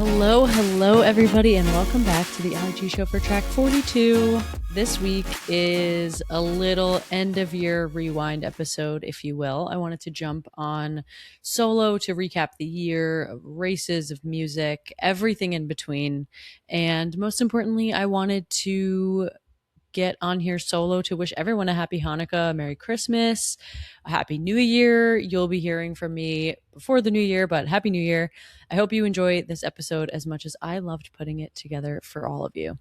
Hello, everybody, and welcome back to the Allie G show for track 42. This week is a little end of year rewind episode, if you will. I wanted to jump on solo to recap the year of races, of music, everything in between. And most importantly, I wanted to get on here solo to wish everyone a happy Hanukkah, a Merry Christmas, a Happy New Year. You'll be hearing from me before the new year, but Happy New Year. I hope you enjoy this episode as much as I loved putting it together for all of you.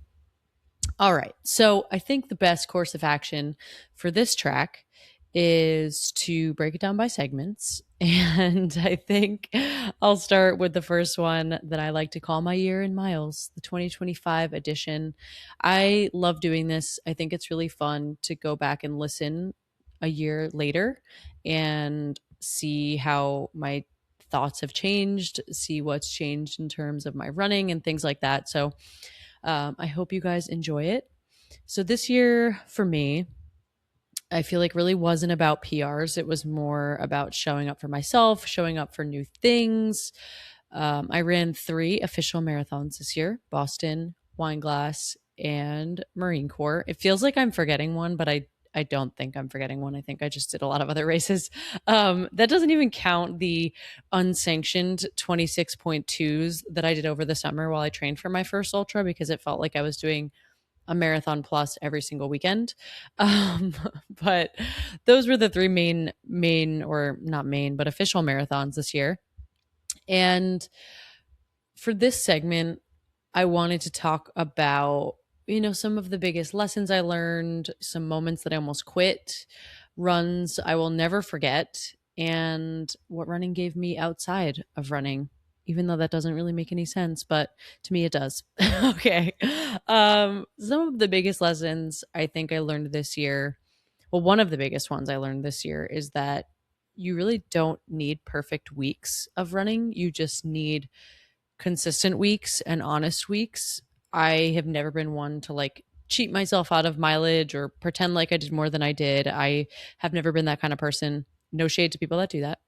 All right. So I think the best course of action for this track is to break it down by segments. And I think I'll start with the first one that I like to call my year in miles, the 2025 edition. I love doing this. I think it's really fun to go back and listen a year later and see how my thoughts have changed, see what's changed in terms of my running and things like that. So I hope you guys enjoy it. So this year for me, I feel like really wasn't about PRs. It was more about showing up for myself, showing up for new things. I ran 3 official marathons this year: Boston, Wineglass, and Marine Corps. It feels like I'm forgetting one, but I don't think I'm forgetting one. I think I just did a lot of other races. That doesn't even count the unsanctioned 26.2s that I did over the summer while I trained for my first ultra, because it felt like I was doing a marathon plus every single weekend. Um, but those were the 3 main, or not main, but official marathons this year. And for this segment, I wanted to talk about, some of the biggest lessons I learned, some moments that I almost quit, runs I will never forget, and what running gave me outside of running, even though that doesn't really make any sense, but to me it does. Okay. Some of the biggest lessons I think I learned this year, well, one of the biggest ones I learned this year is that you really don't need perfect weeks of running. You just need consistent weeks and honest weeks. I have never been one to like cheat myself out of mileage or pretend like I did more than I did. I have never been that kind of person. No shade to people that do that.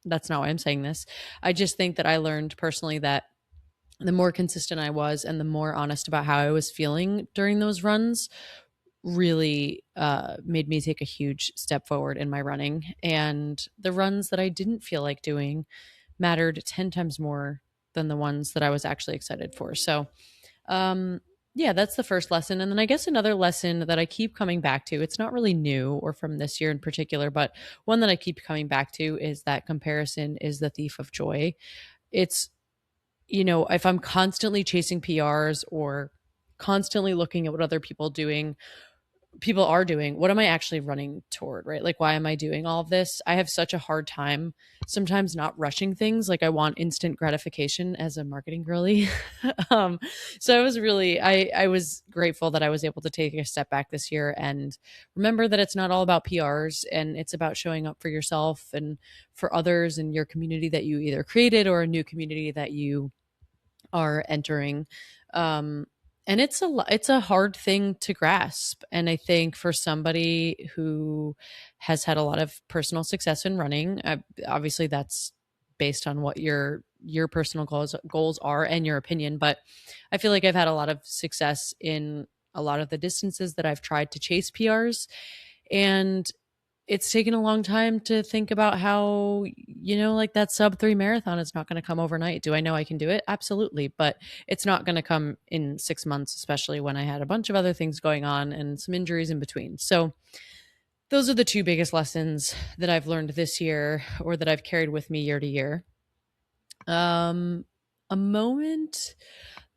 That's not why I'm saying this. I just think that I learned personally that the more consistent I was and the more honest about how I was feeling during those runs really made me take a huge step forward in my running. And the runs that I didn't feel like doing mattered 10 times more than the ones that I was actually excited for. So, yeah, that's the first lesson. And then I guess another lesson that I keep coming back to, it's not really new or from this year in particular, but one that I keep coming back to is that comparison is the thief of joy. It's, if I'm constantly chasing PRs or constantly looking at what other people are doing, what am I actually running toward, right? Like, why am I doing all of this? I have such a hard time sometimes not rushing things. Like, I want instant gratification as a marketing girly. um, so I was grateful that I was able to take a step back this year and remember that it's not all about PRs, and it's about showing up for yourself and for others in your community that you either created or a new community that you are entering. And it's a hard thing to grasp. And I think for somebody who has had a lot of personal success in running, obviously that's based on what your personal goals are and your opinion. But I feel like I've had a lot of success in a lot of the distances that I've tried to chase PRs. And it's taken a long time to think about how, like that sub 3 marathon is not going to come overnight. Do I know I can do it? Absolutely. But it's not going to come in 6 months, especially when I had a bunch of other things going on and some injuries in between. So those are the 2 biggest lessons that I've learned this year, or that I've carried with me year to year. A moment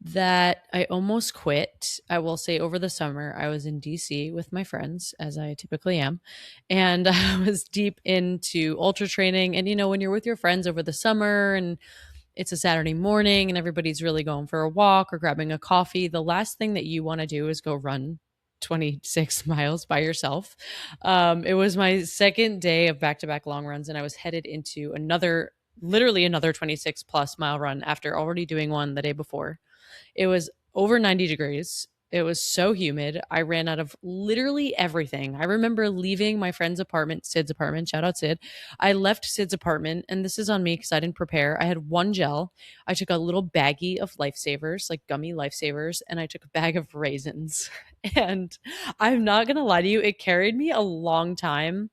that I almost quit, I will say, over the summer, I was in DC with my friends, as I typically am, and I was deep into ultra training. And, when you're with your friends over the summer and it's a Saturday morning and everybody's really going for a walk or grabbing a coffee, the last thing that you want to do is go run 26 miles by yourself. It was my second day of back-to-back long runs, and I was headed into literally another 26 plus mile run after already doing one the day before. It was over 90 degrees. It was so humid. I ran out of literally everything. I remember leaving my friend's apartment, Sid's apartment. Shout out Sid. I left Sid's apartment, and this is on me because I didn't prepare. I had one gel. I took a little baggie of lifesavers, like gummy lifesavers, and I took a bag of raisins. And I'm not going to lie to you, it carried me a long time,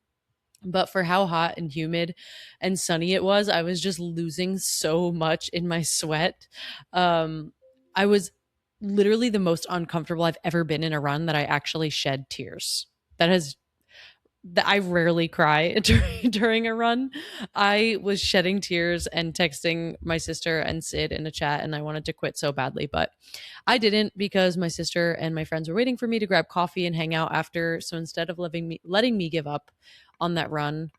but for how hot and humid and sunny it was, I was just losing so much in my sweat. I was literally the most uncomfortable I've ever been in a run, that I actually shed tears. That has that I rarely cry during a run. I was shedding tears and texting my sister and Sid in a chat, and I wanted to quit so badly, but I didn't, because my sister and my friends were waiting for me to grab coffee and hang out after. So instead of letting me give up on that run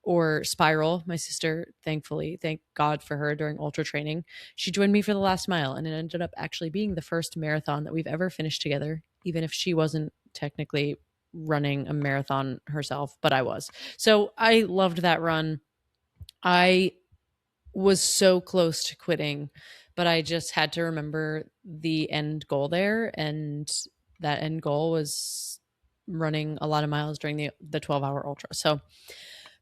or spiral, my sister, thankfully, thank God for her, during ultra training, she joined me for the last mile, and it ended up actually being the first marathon that we've ever finished together, even if she wasn't technically running a marathon herself, but I was. So I loved that run. I was so close to quitting, but I just had to remember the end goal there, and that end goal was running a lot of miles during the 12-hour ultra. So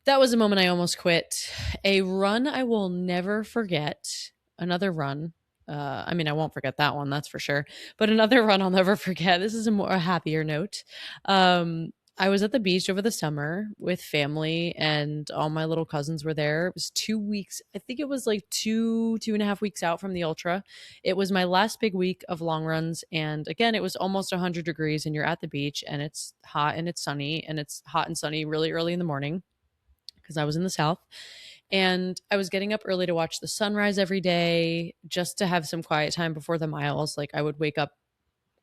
that was a moment I almost quit. A run I will never forget. Another run. I mean, I won't forget that one, that's for sure. But another run I'll never forget. This is a happier note. I was at the beach over the summer with family, and all my little cousins were there. It was 2 weeks. I think it was like 2.5 weeks out from the ultra. It was my last big week of long runs. And again, it was almost 100 degrees, and you're at the beach, and it's hot and it's sunny, and it's hot and sunny really early in the morning, because I was in the South. And I was getting up early to watch the sunrise every day, just to have some quiet time before the miles. Like, I would wake up,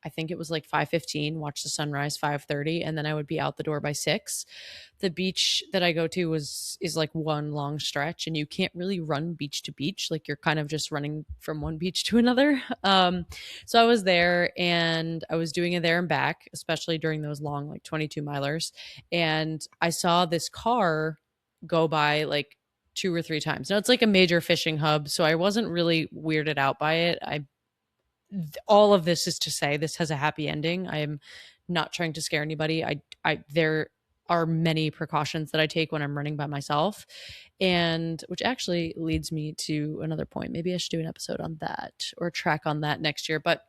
I think it was like 5:15, watch the sunrise 5:30, and then I would be out the door by 6. The beach that I go to is like one long stretch, and you can't really run beach to beach. Like, you're kind of just running from one beach to another. So I was there, and I was doing it there and back, especially during those long, like 22 milers. And I saw this car go by like 2 or 3 times. Now, it's like a major fishing hub, so I wasn't really weirded out by it. All of this is to say, this has a happy ending. I am not trying to scare anybody. There are many precautions that I take when I'm running by myself, and which actually leads me to another point. Maybe I should do an episode on that, or track on that next year. But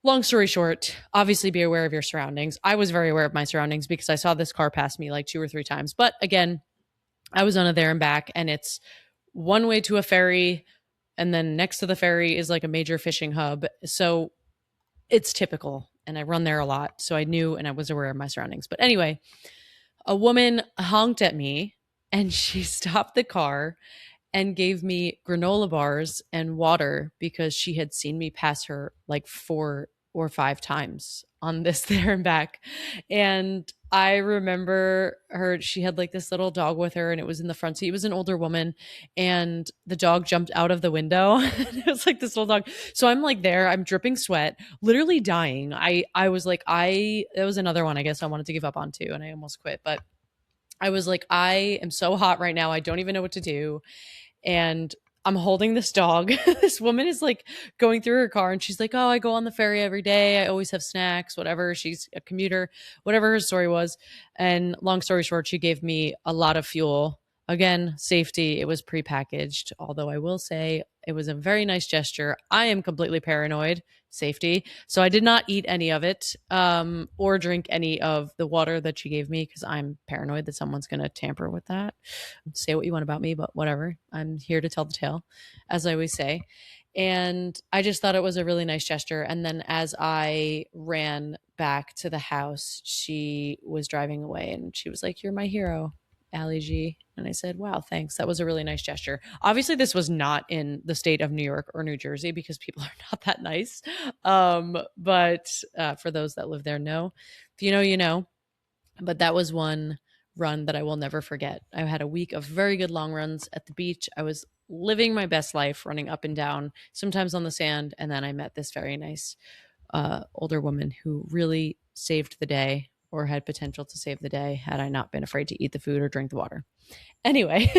long story short, obviously be aware of your surroundings. I was very aware of my surroundings because I saw this car pass me like 2 or 3 times. But again, I was on a there and back, and it's one way to a ferry, and then next to the ferry is like a major fishing hub. So it's typical, and I run there a lot. So I knew, and I was aware of my surroundings. But anyway, a woman honked at me, and she stopped the car and gave me granola bars and water, because she had seen me pass her like 4 or 5 times on this there and back. And I remember her, she had like this little dog with her, and it was in the front seat. It was an older woman, and the dog jumped out of the window. It was like this little dog. So I'm like there, I'm dripping sweat, literally dying. I was like, it was another one I guess I wanted to give up on too, and I almost quit. But I was like, I am so hot right now. I don't even know what to do. And I'm holding this dog. This woman is like going through her car, and she's like, "Oh, I go on the ferry every day. I always have snacks, whatever." She's a commuter, whatever her story was. And long story short, she gave me a lot of fuel. Again, safety. It was prepackaged, although I will say it was a very nice gesture. I am completely paranoid. Safety. So I did not eat any of it, or drink any of the water that she gave me, because I'm paranoid that someone's going to tamper with that. Say what you want about me, but whatever. I'm here to tell the tale, as I always say. And I just thought it was a really nice gesture. And then as I ran back to the house, she was driving away, and she was like, "You're my hero, Allie G." And I said, "Wow, thanks. That was a really nice gesture." Obviously, this was not in the state of New York or New Jersey, because people are not that nice. But for those that live there, know. If you know, you know. But that was one run that I will never forget. I had a week of very good long runs at the beach. I was living my best life, running up and down, sometimes on the sand. And then I met this very nice older woman who really saved the day, or had potential to save the day, had I not been afraid to eat the food or drink the water. Anyway,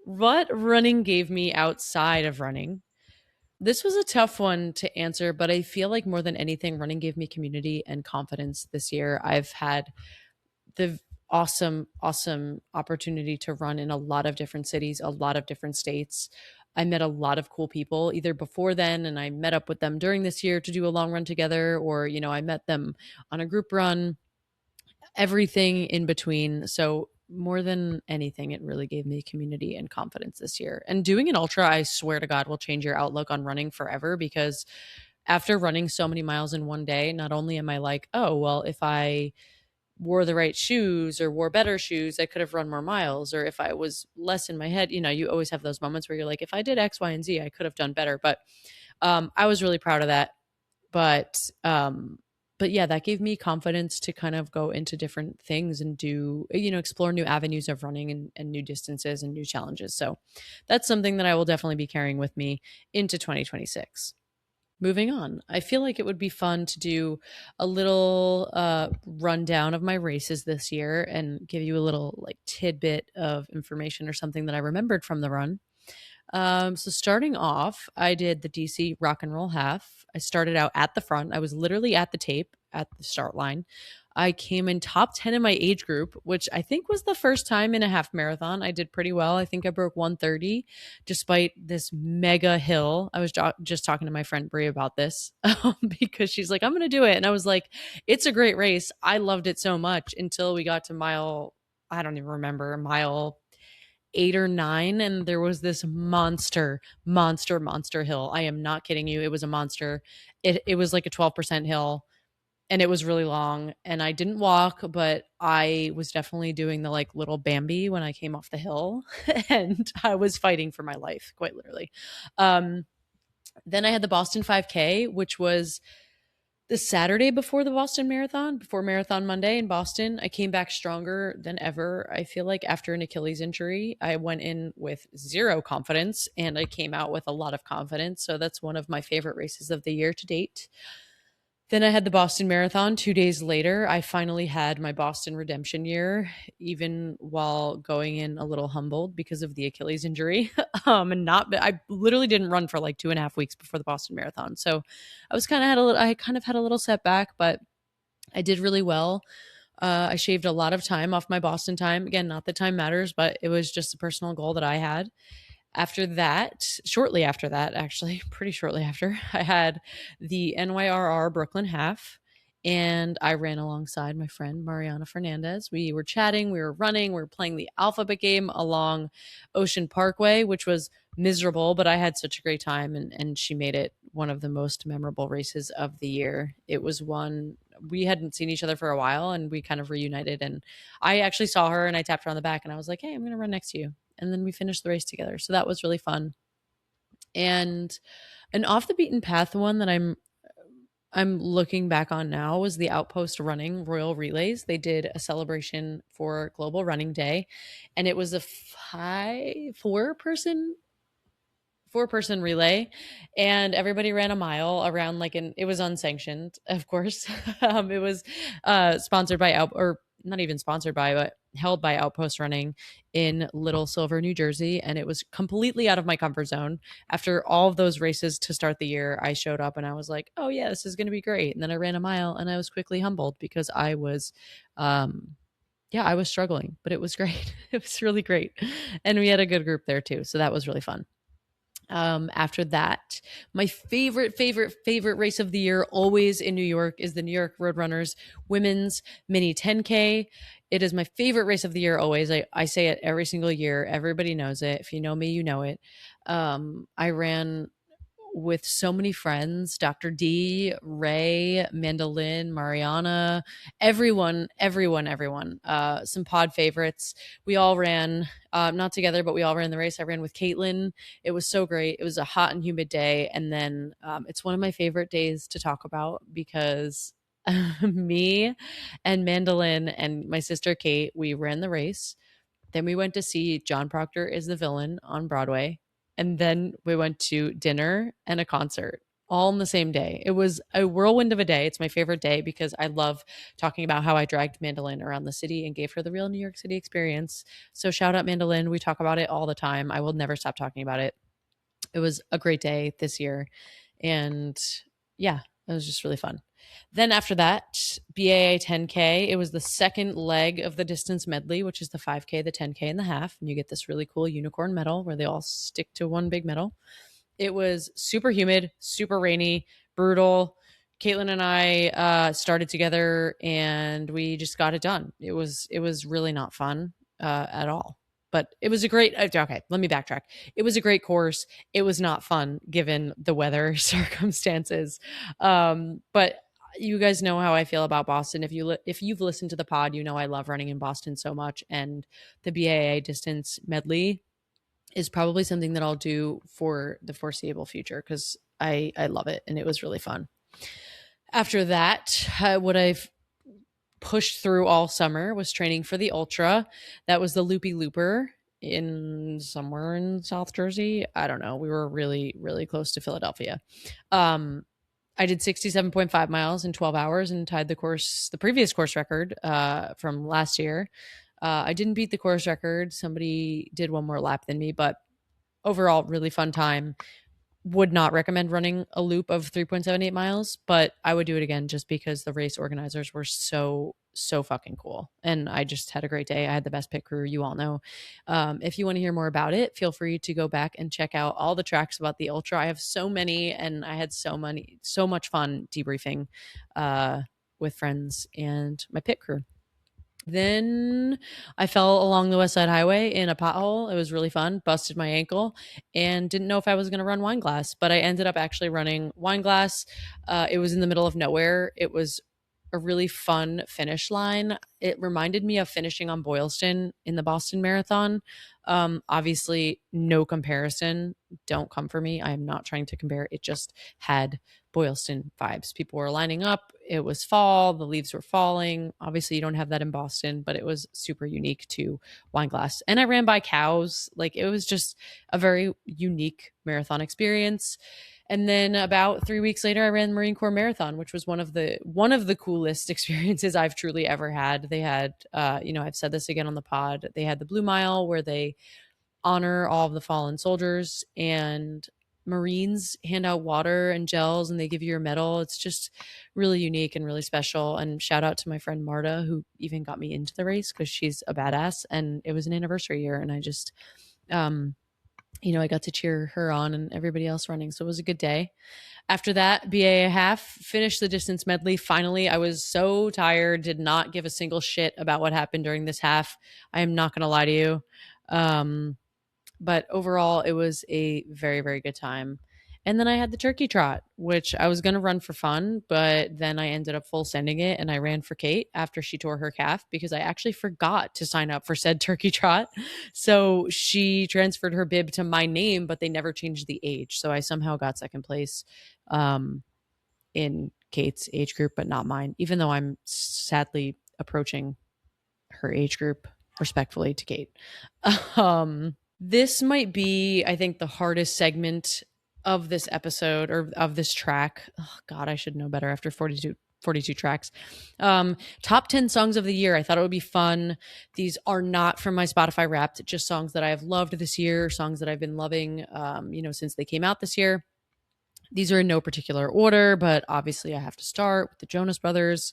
what running gave me outside of running This was a tough one to answer, but I feel like more than anything, running gave me community and confidence this year. I've had the awesome opportunity to run in a lot of different cities, a lot of different states. I met a lot of cool people either before then, and I met up with them during this year to do a long run together, or, I met them on a group run, everything in between. So, more than anything, it really gave me community and confidence this year. And doing an ultra, I swear to God, will change your outlook on running forever, because after running so many miles in one day, not only am I like, oh, well, if I wore the right shoes or wore better shoes, I could have run more miles. Or if I was less in my head, you always have those moments where you're like, if I did X, Y, and Z, I could have done better. But I was really proud of that. But but yeah, that gave me confidence to kind of go into different things and do, explore new avenues of running, and new distances and new challenges. So that's something that I will definitely be carrying with me into 2026. Moving on, I feel like it would be fun to do a little rundown of my races this year and give you a little like tidbit of information or something that I remembered from the run. So starting off, I did the DC Rock and Roll Half. I started out at the front. I was literally at the tape at the start line. I came in top 10 in my age group, which I think was the first time in a half marathon. I did pretty well. I think I broke 130 despite this mega hill. I was just talking to my friend Brie about this because she's like, I'm going to do it. And I was like, it's a great race. I loved it so much until we got to I don't even remember, mile 8 or 9, and there was this monster hill. I am not kidding you. It was a monster. It was like a 12% hill, and it was really long, and I didn't walk, but I was definitely doing the like little Bambi when I came off the hill and I was fighting for my life, quite literally. Um, then I had the Boston 5K, which was the Saturday before the Boston Marathon, before Marathon Monday in Boston. I came back stronger than ever. I feel like after an Achilles injury, I went in with zero confidence and I came out with a lot of confidence. So that's one of my favorite races of the year to date. Then I had the Boston Marathon 2 days later. I finally had my Boston redemption year, even while going in a little humbled because of the Achilles injury. And I literally didn't run for like 2.5 weeks before the Boston Marathon. So I kind of had a little setback, but I did really well. I shaved a lot of time off my Boston time. Again, not that time matters, but it was just a personal goal that I had. After that, shortly after that, actually, pretty shortly after, I had the NYRR Brooklyn Half, and I ran alongside my friend Mariana Fernandez. We were chatting, we were running, we were playing the alphabet game along Ocean Parkway, which was miserable, but I had such a great time, and she made it one of the most memorable races of the year. It was one we hadn't seen each other for a while, and we kind of reunited, and I actually saw her and I tapped her on the back and I was like, hey, I'm going to run next to you, and then we finished the race together. So that was really fun. And an off the beaten path one that I'm looking back on now was the Outpost Running Royal Relays. They did a celebration for Global Running Day, and it was a four person relay, and everybody ran a mile around it was unsanctioned, of course. It was sponsored by or not even sponsored by, but held by Outpost Running in Little Silver, New Jersey, and it was completely out of my comfort zone. After all of those races to start the year, I showed up and I was like, oh yeah, this is going to be great. And then I ran a mile and I was quickly humbled because I was yeah, I was struggling, but it was great. It was really great. And we had a good group there too, so that was really fun. After that, my favorite race of the year, always in New York, is the New York Roadrunners Women's Mini 10K. It is my favorite race of the year, always. I say it every single year. Everybody knows it. If you know me, you know it. I ran with so many friends, Dr. D, Ray, Mandolin, Mariana, everyone. Some pod favorites. We all ran, not together, but we all ran the race. I ran with Caitlin. It was so great. It was a hot and humid day. And then it's one of my favorite days to talk about because me and Mandolin and my sister Kate, we ran the race. Then we went to see John Proctor is the Villain on Broadway. And then we went to dinner and a concert all in the same day. It was a whirlwind of a day. It's my favorite day because I love talking about how I dragged Mandolin around the city and gave her the real New York City experience. So shout out Mandolin. We talk about it all the time. I will never stop talking about it. It was a great day this year. And yeah, it was just really fun. Then after that, BAA 10K, it was the second leg of the distance medley, which is the 5K, the 10K, and the half. And you get this really cool unicorn medal where they all stick to one big medal. It was super humid, super rainy, brutal. Caitlin and I started together and we just got it done. It was really not fun at all. But it was a great, okay, let me backtrack. It was a great course. It was not fun given the weather circumstances. But you guys know how I feel about Boston. If you've listened to the pod, you know I love running in Boston so much, and the BAA distance medley is probably something that I'll do for the foreseeable future because I love it and it was really fun. After that, what I've pushed through all summer was training for the ultra. That was the Loopy Looper in somewhere in South Jersey. I don't know. We were really, really close to Philadelphia. I did 67.5 miles in 12 hours and tied the previous course record from last year. I didn't beat the course record. Somebody did one more lap than me, but overall, really fun time. Would not recommend running a loop of 3.78 miles, but I would do it again just because the race organizers were so fucking cool. And I just had a great day. I had the best pit crew, you all know. If you want to hear more about it, feel free to go back and check out all the tracks about the ultra. I have so many, and I had so much fun debriefing with friends and my pit crew. Then I fell along the West Side Highway in a pothole. It was really fun. Busted my ankle and didn't know if I was going to run Wine Glass, but I ended up actually running Wine Glass. It was in the middle of nowhere. It was a really fun finish line. It reminded me of finishing on Boylston in the Boston Marathon. Obviously, no comparison. Don't come for me. I am not trying to compare. It just had Boylston vibes. People were lining up. It was fall. The leaves were falling. Obviously, you don't have that in Boston, but it was super unique to Wine Glass. And I ran by cows. Like, it was just a very unique marathon experience. And then about 3 weeks later, I ran the Marine Corps Marathon, which was one of the coolest experiences I've truly ever had. They had, I've said this again on the pod. They had the Blue Mile where they honor all of the fallen soldiers, and Marines hand out water and gels and they give you your medal. It's just really unique and really special. And shout out to my friend Marta, who even got me into the race because she's a badass. And it was an anniversary year. And I just, I got to cheer her on and everybody else running. So it was a good day. After that, BA half, finished the distance medley. Finally, I was so tired, did not give a single shit about what happened during this half. I am not going to lie to you. But overall, it was a very, very good time. And then I had the turkey trot, which I was going to run for fun, but then I ended up full sending it and I ran for Kate after she tore her calf because I actually forgot to sign up for said turkey trot. So she transferred her bib to my name, but they never changed the age. So I somehow got second place in Kate's age group, but not mine, even though I'm sadly approaching her age group respectfully to Kate. This might be, I think, the hardest segment of this episode or of this track. Oh, God, I should know better after 42 tracks. Top 10 songs of the year. I thought it would be fun. These are not from my Spotify Wrapped, just songs that I have loved this year, songs that I've been loving, since they came out this year. These are in no particular order, but obviously I have to start with the Jonas Brothers.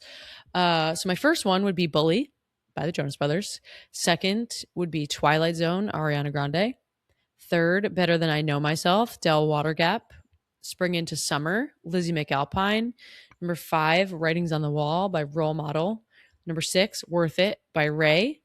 So my first one would be Bully by the Jonas Brothers. Second would be Twilight Zone, Ariana Grande. Third, Better Than I Know Myself, Del Watergap. Spring into Summer, Lizzie McAlpine. Number 5, Writings on the Wall by Role Model. Number 6, Worth It by Ray.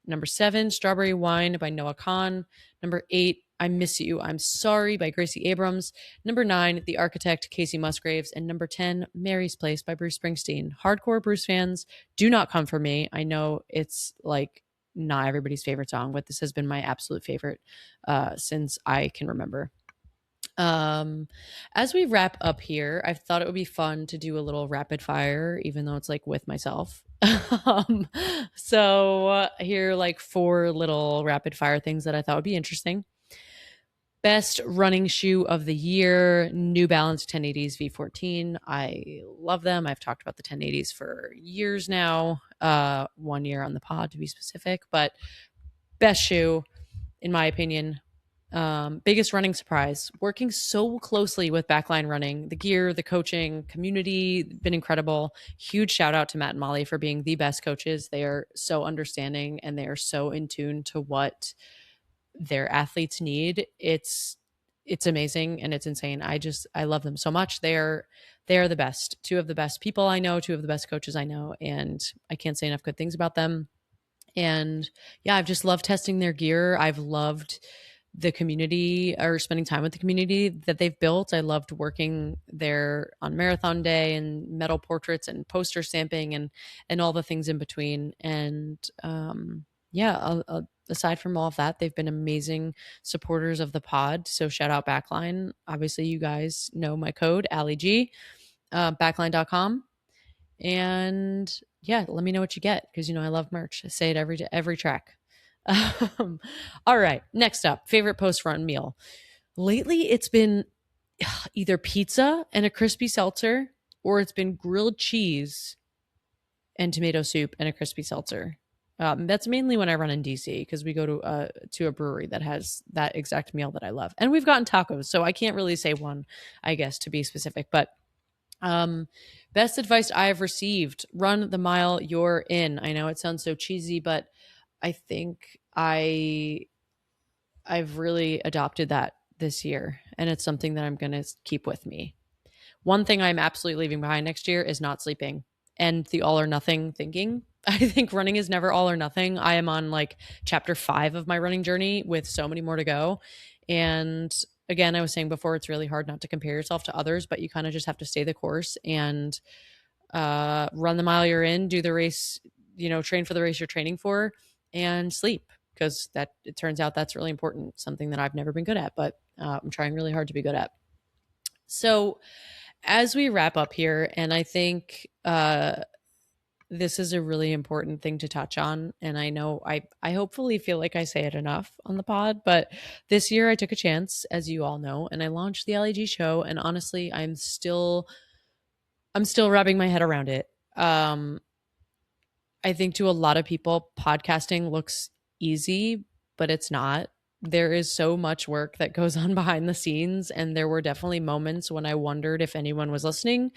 Number 7, Strawberry Wine by Noah Kahn. Number 8, I Miss You, I'm Sorry by Gracie Abrams. Number 9, The Architect, Casey Musgraves. And number 10, Mary's Place by Bruce Springsteen. Hardcore Bruce fans, do not come for me. I know it's like not everybody's favorite song, but this has been my absolute favorite since I can remember. As we wrap up here, I thought it would be fun to do a little rapid fire, even though it's like with myself. So here are like 4 little rapid fire things that I thought would be interesting. Best running shoe of the year, New Balance 1080s V14. I love them. I've talked about the 1080s for years now, 1 year on the pod to be specific, but best shoe, in my opinion, Biggest running surprise, working so closely with Backline Running, the gear, the coaching, community, been incredible. Huge shout out to Matt and Molly for being the best coaches. They are so understanding and they are so in tune to what their athletes need. It's amazing and it's insane. I love them so much. They are the best. Two of the best people I know, two of the best coaches I know, and I can't say enough good things about them. And yeah, I've just loved testing their gear. I've loved the community or spending time with the community that they've built. I loved working there on marathon day and metal portraits and poster stamping and all the things in between. And yeah, aside from all of that, they've been amazing supporters of the pod. So shout out Backline. Obviously, you guys know my code, Allie G, backline.com. And yeah, let me know what you get because I love merch. I say it every track. All right, next up, favorite post run meal. Lately, it's been either pizza and a crispy seltzer, or it's been grilled cheese and tomato soup and a crispy seltzer. That's mainly when I run in DC because we go to a brewery that has that exact meal that I love, and we've gotten tacos, so I can't really say one, I guess, to be specific, but best advice I have received: run the mile you're in. I know it sounds so cheesy, but I think I've really adopted that this year, and it's something that I'm going to keep with me. One thing I'm absolutely leaving behind next year is not sleeping and the all or nothing thinking. I think running is never all or nothing. I am on like chapter 5 of my running journey with so many more to go. And again, I was saying before, it's really hard not to compare yourself to others, but you kind of just have to stay the course and run the mile you're in, do the race, train for the race you're training for, and sleep, because that, it turns out, that's really important. Something that I've never been good at, but I'm trying really hard to be good at. So as we wrap up here, and I think this is a really important thing to touch on, and I know I hopefully feel like I say it enough on the pod, but this year I took a chance, as you all know, and I launched the Allie G show, and honestly, I'm still wrapping my head around it. I think to a lot of people, podcasting looks easy, but it's not. There is so much work that goes on behind the scenes. And there were definitely moments when I wondered if anyone was listening,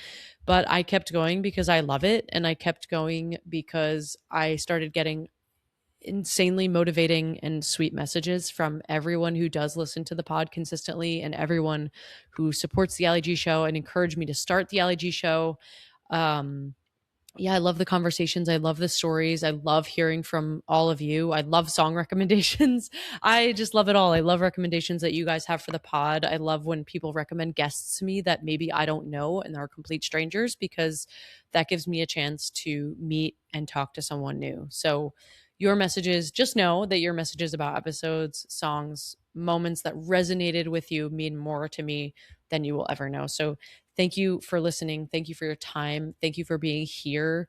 but I kept going because I love it. And I kept going because I started getting insanely motivating and sweet messages from everyone who does listen to the pod consistently and everyone who supports the Allie G show and encouraged me to start the Allie G show. Yeah, I love the conversations. I love the stories. I love hearing from all of you. I love song recommendations. I just love it all. I love recommendations that you guys have for the pod. I love when people recommend guests to me that maybe I don't know and are complete strangers, because that gives me a chance to meet and talk to someone new. So your messages, just know that your messages about episodes, songs, moments that resonated with you mean more to me than you will ever know. So thank you for listening. Thank you for your time. Thank you for being here.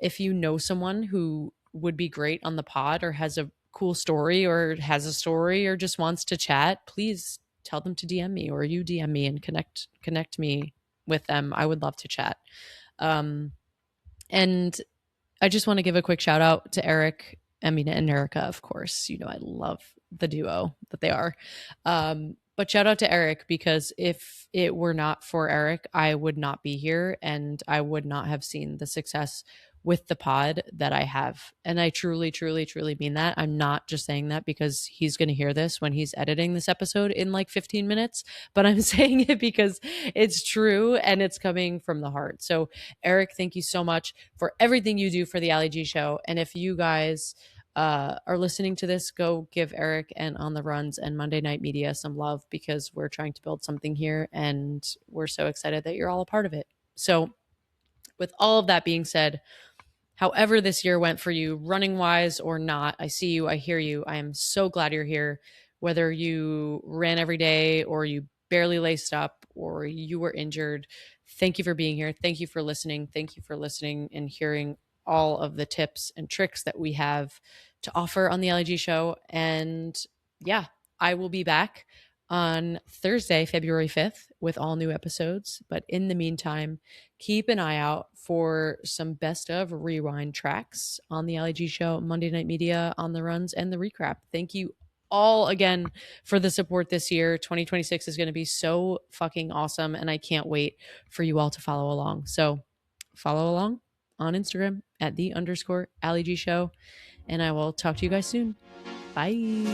If you know someone who would be great on the pod, or has a cool story, or has a story, or just wants to chat, please tell them to DM me, or you DM me and connect me with them. I would love to chat. And I just want to give a quick shout out to Eric, Amina, and Erica, of course. I love the duo that they are. But shout out to Eric, because if it were not for Eric, I would not be here and I would not have seen the success with the pod that I have. And I truly, truly, truly mean that. I'm not just saying that because he's going to hear this when he's editing this episode in like 15 minutes, but I'm saying it because it's true and it's coming from the heart. So, Eric, thank you so much for everything you do for the Allie G show. And if you guys are listening to this, go give Eric and On the Runs and Monday Night Media some love, because we're trying to build something here and we're so excited that you're all a part of it. So, with all of that being said, however this year went for you, running wise or not, I see you, I hear you. I am so glad you're here. Whether you ran every day, or you barely laced up, or you were injured, thank you for being here. Thank you for listening. Thank you for listening and hearing all of the tips and tricks that we have to offer on the Allie G show. And yeah, I will be back on Thursday, February 5th, with all new episodes. But in the meantime, keep an eye out for some best of rewind tracks on the Allie G show, Monday Night Media, On the Runs, and the Recap. Thank you all again for the support this year. 2026 is going to be so fucking awesome, and I can't wait for you all to follow along. So follow along on Instagram at _Allie G show, and I will talk to you guys soon. Bye.